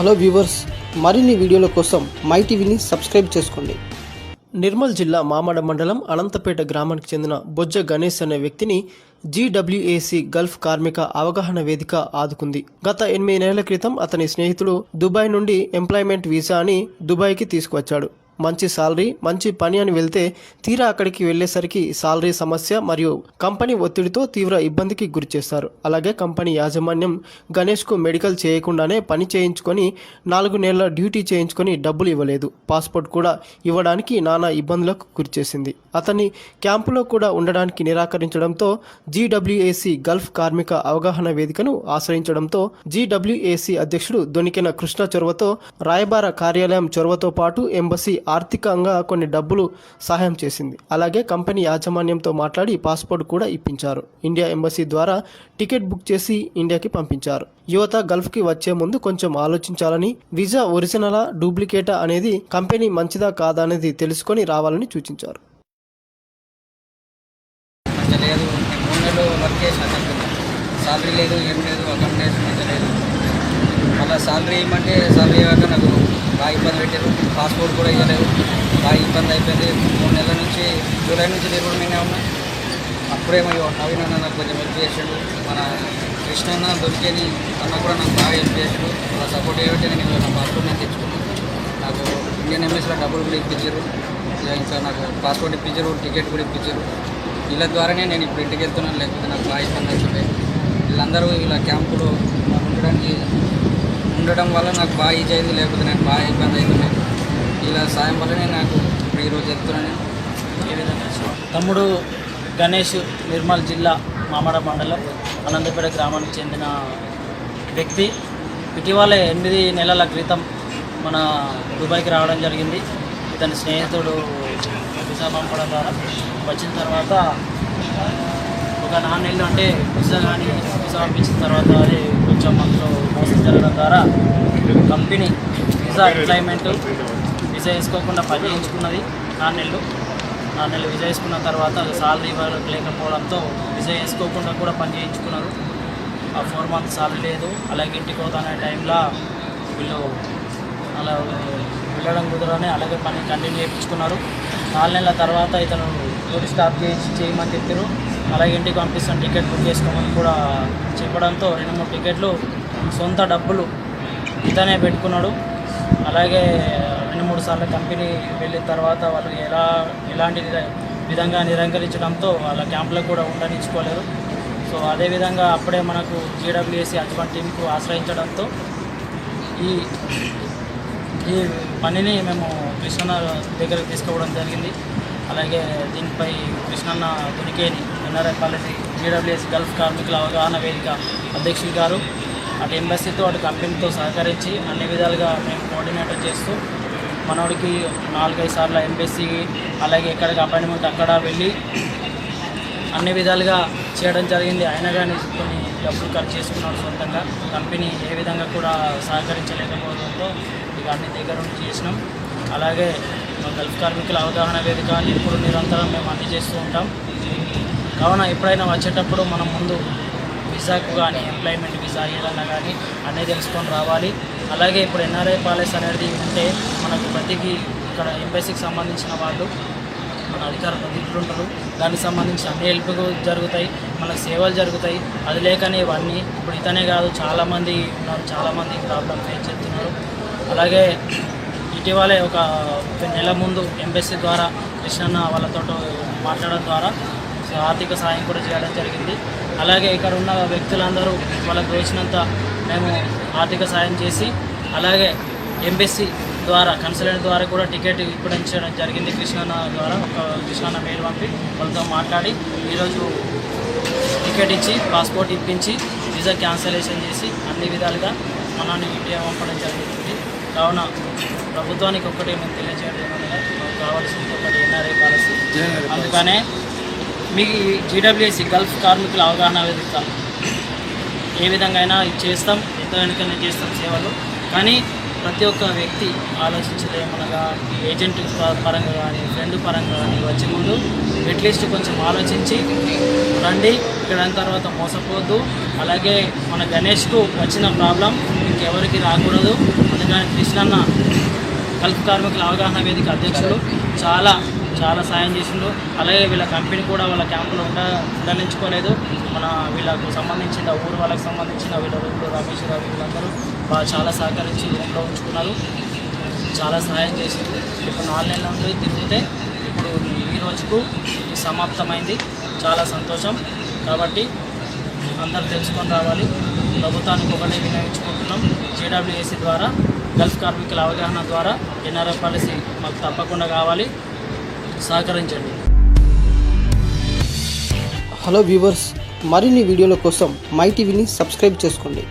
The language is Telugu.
హలో వ్యూవర్స్, మరిన్ని వీడియోల కోసం మై టీవీని సబ్స్క్రైబ్ చేసుకోండి. నిర్మల్ జిల్లా మామడ మండలం అనంతపేట గ్రామానికి చెందిన బొజ్జ గణేష్ అనే వ్యక్తిని GWAC గల్ఫ్ కార్మిక అవగాహన వేదిక ఆదుకుంది. గత 8 నెలల క్రితం అతని స్నేహితుడు దుబాయ్ నుండి ఎంప్లాయ్మెంట్ వీసా అని దుబాయ్కి తీసుకువచ్చాడు. మంచి సాలరీ, మంచి పని అని వెళ్తే తీరా అక్కడికి వెళ్ళేసరికి సాలరీ సమస్య మరియు కంపెనీ ఒత్తిడితో తీవ్ర ఇబ్బందికి గురి చేస్తారు. అలాగే కంపెనీ యాజమాన్యం గణేష్కు మెడికల్ చేయకుండానే పని చేయించుకొని 4 నెలల డ్యూటీ చేయించుకొని డబ్బులు ఇవ్వలేదు. పాస్పోర్ట్ కూడా ఇవ్వడానికి నానా ఇబ్బందులకు గురిచేసింది. అతన్ని క్యాంపులో కూడా ఉండడానికి నిరాకరించడంతో GWAC గల్ఫ్ కార్మిక అవగాహన వేదికను ఆశ్రయించడంతో GWAC అధ్యక్షుడు దొనికెన కృష్ణ చొరవతో, రాయబార కార్యాలయం చొరవతో పాటు ఎంబసీ ఆర్థికంగా కొన్ని డబ్బులు సహాయం చేసింది. అలాగే కంపెనీ యాజమాన్యంతో మాట్లాడి పాస్పోర్ట్ కూడా ఇప్పించారు. ఇండియా ఎంబసీ ద్వారా టికెట్ బుక్ చేసి ఇండియాకి పంపించారు. యువత గల్ఫ్కి వచ్చే ముందు కొంచెం ఆలోచించాలని, వీసా ఒరిజినలా డూప్లికేటా అనేది, కంపెనీ మంచిదా కాదా అనేది తెలుసుకొని రావాలని సూచించారు. లేదు, 3 నెలలు వర్క్ చేసిన సాలరీ లేదు, ఏం లేదు, అకామిడేషన్ మంచిగా లేదు. మళ్ళీ సాలరీ ఇవ్వమంటే సాలరీ ఇవ్వక నాకు బాగా ఇబ్బంది పెట్టారు. పాస్పోర్ట్ కూడా ఇవ్వలేదు, బాగా ఇబ్బంది అయిపోయింది. 3 నెలల నుంచి, జూలై నుంచి తిరుగుడు మీనే ఉన్నా. అప్పుడేమో నవీన్ అన్న నాకు కొంచెం హెల్ప్ చేసాడు. మన కృష్ణ అన్న దొరికేని అన్న కూడా నాకు బాగా హెల్ప్ చేశాడు. అలా సపోర్ట్ చేయబట్టి నేను నా పాస్పోర్ట్ నేను తెచ్చుకున్నాను. నాకు ఇండియన్ ఎంబసీలో డబ్బులు కూడా ఇప్పించారు. ఇంకా నాకు పాస్పోర్ట్ ఇప్పించారు, టికెట్ కూడా ఇప్పించారు. వీళ్ళ ద్వారానే నేను ఇప్పుడు ఇంటికి వెళ్తున్నాను, లేకపోతే నాకు బాగా ఇబ్బంది అవుతుండే. వీళ్ళందరూ ఇలా క్యాంపులో ఉండడం వల్ల నాకు బాగా ఈజీ అయింది, లేకపోతే నాకు బాగా ఇబ్బంది అవుతుండే. ఇలా సాయం వల్లనే నాకు ఇప్పుడు ఈరోజు వెళ్తున్నాను. ఏ విధంగా తమ్ముడు గణేష్ నిర్మల్ జిల్లా మామడ మండలం అనంతపేట గ్రామానికి చెందిన వ్యక్తి ఇటీవల 8 నెలల క్రితం మన దుబాయ్కి రావడం జరిగింది. ఇతని స్నేహితుడు వీసా పంపడం ద్వారా వచ్చిన తర్వాత ఒక 4 నెలలు అంటే వీసా పంపించిన తర్వాత అది కొంచెం అందులో మోసం జరగడం ద్వారా కంపెనీ వీసా ఎంప్లాయ్మెంట్ వీసా వేసుకోకుండా పని చేయించుకున్నది. 4 నెలలు వీసా వేసుకున్న తర్వాత సాలరీ లేకపోవడంతో వీసా వేసుకోకుండా కూడా పని చేయించుకున్నారు. ఆ 4 మంత్స్ సాలరీ లేదు. అలాగే ఇంటికి పోతానే టైంలో వీళ్ళు అలా వెళ్ళడం కుదరని అలాగే పని కంటిన్యూ చేయించుకున్నారు. 4 నెలల తర్వాత ఇతను డ్యూటీ స్టాప్ చేయమని చెప్పారు. అలాగే ఇంటికి పంపిస్తాను, టికెట్ బుక్ చేసుకోమని కూడా చెప్పడంతో 2-3 టికెట్లు సొంత డబ్బులు ఇతనే పెట్టుకున్నాడు. అలాగే 2-3 సార్లు కంపెనీ వెళ్ళిన తర్వాత వాళ్ళు ఎలాంటి విధంగా నిరంకరించడంతో వాళ్ళ క్యాంపులో కూడా ఉండనిచ్చుకోలేరు. సో అదేవిధంగా అప్పుడే మనకు GWAC అడ్వాన్స్ టీంకు ఆశ్రయించడంతో ఈ పనిని మేము కృష్ణన్న దగ్గరికి తీసుకోవడం జరిగింది. అలాగే దీనిపై కృష్ణన్న దొరికేని NRI పాలసీ GWAC గల్ఫ్ కార్మికుల అవగాహన వేదిక అధ్యక్షులు గారు అటు ఎంబసీతో అటు కంపెనీతో సహకరించి అన్ని విధాలుగా మేము కోఆర్డినేటర్ చేస్తూ మనోడికి 4-5 సార్లు ఎంబసీ అలాగే ఎక్కడికి అపాయింట్మెంట్ అక్కడ వెళ్ళి అన్ని విధాలుగా చేయడం జరిగింది. అయినా కానీ కొన్ని డబ్బులు ఖర్చు చేసుకున్నాడు సొంతంగా. కంపెనీ ఏ విధంగా కూడా సహకరించలేకపోవడంతో ఇక అన్ని దగ్గర నుంచి చేసినాం. అలాగే గల్ఫ్ కార్మికుల అవగాహన వేదిక ఇప్పుడు నిరంతరం మేము అన్ని చేస్తూ ఉంటాం. కావున ఎప్పుడైనా వచ్చేటప్పుడు మనం ముందు వీసాకు కానీ ఎంప్లాయ్మెంట్ వీసా ఏదన్నా కానీ అన్నీ తెలుసుకొని రావాలి. అలాగే ఇప్పుడు NRI పాలసీ అనేది ఉంటే మనకు ప్రతికి ఇక్కడ ఎంబసీకి సంబంధించిన వాళ్ళు మన అధికార ప్రతినిధులు ఉంటారు. దానికి సంబంధించి అన్ని హెల్ప్ జరుగుతాయి, మనకు సేవలు జరుగుతాయి. అది లేకనే ఇవన్నీ ఇప్పుడు ఇతనే కాదు చాలామంది ఉన్నారు, చాలామంది ప్రాబ్లం ఫేస్ చేస్తున్నారు. అలాగే ఇటీవలే ఒక నెల ముందు ఎంబసీ ద్వారా కృష్ణన్న వాళ్ళతో మాట్లాడడం ద్వారా ఆర్థిక సాయం కూడా చేయడం జరిగింది. అలాగే ఇక్కడ ఉన్న వ్యక్తులందరూ వాళ్ళకు తోచినంత మేము ఆర్థిక సాయం చేసి అలాగే ఎంబసీ ద్వారా కన్సల్టెంట్ ద్వారా కూడా టికెట్ ఇప్పించడం జరిగింది. కృష్ణన్న ద్వారా కృష్ణన్న మెయిల్ పంపి వాళ్ళతో మాట్లాడి ఈరోజు టికెట్ ఇచ్చి పాస్పోర్ట్ ఇప్పించి వీసా క్యాన్సలేషన్ చేసి అన్ని విధాలుగా మనల్ని ఇండియా పంపడం జరుగుతుంది. కావున ప్రభుత్వానికి ఒక్కటే మేము తెలియజేయడం ఏమనగా కావాల్సింది ఒకటి NRI పాలసీ. అందుకనే మీకు GWAC గల్ఫ్ కార్మికుల అవగాహన వేదిక ఏ విధంగా అయినా చేస్తాం, ఎంత వెనుకనే చేస్తాం సేవలు. కానీ ప్రతి ఒక్క వ్యక్తి ఆలోచించలేమనగా ఏజెంట్ పరంగా కానీ ఫ్రెండ్ పరంగా కానీ వచ్చే ముందు అట్లీస్ట్ కొంచెం ఆలోచించి రండి. ఇక్కడ అయిన తర్వాత మోసపోవద్దు. అలాగే మన గణేష్కు వచ్చిన ప్రాబ్లం ఇంకెవరికి రాకూడదు. అందుకని కృష్ణన్న గల్ఫ్ కార్మికుల అవగాహన వేదిక అధ్యక్షుడు చాలా సాయం చేసిండు. అలాగే వీళ్ళ కంపెనీ కూడా వాళ్ళ క్యాంపులో ఉండనించుకోలేదు. వీళ్ళకు సంబంధించిన ఊరు వాళ్ళకి సంబంధించిన వీళ్ళ రూమ్లో రమేష్ రావు వీళ్ళందరూ చాలా సహకరించి రూమ్లో ఉంచుకున్నారు. చాలా సహాయం చేసింది. ఇప్పుడు 4 నెలల నుండి తిరిగితే ఇప్పుడు ఈ రోజుకు సమాప్తమైంది. చాలా సంతోషం. కాబట్టి అందరూ తెలుసుకొని రావాలి. ప్రభుత్వానికి ఒకటే వినియోగించుకుంటున్నాం. JWAC ద్వారా గల్ఫ్ కార్మికుల అవగాహన ద్వారా NRI పాలసీ మాకు తప్పకుండా కావాలి. సహకరించండి. హలో వ్యూవర్స్, మరిన్ని వీడియోల కోసం మై టీవీని సబ్స్క్రైబ్ చేసుకోండి.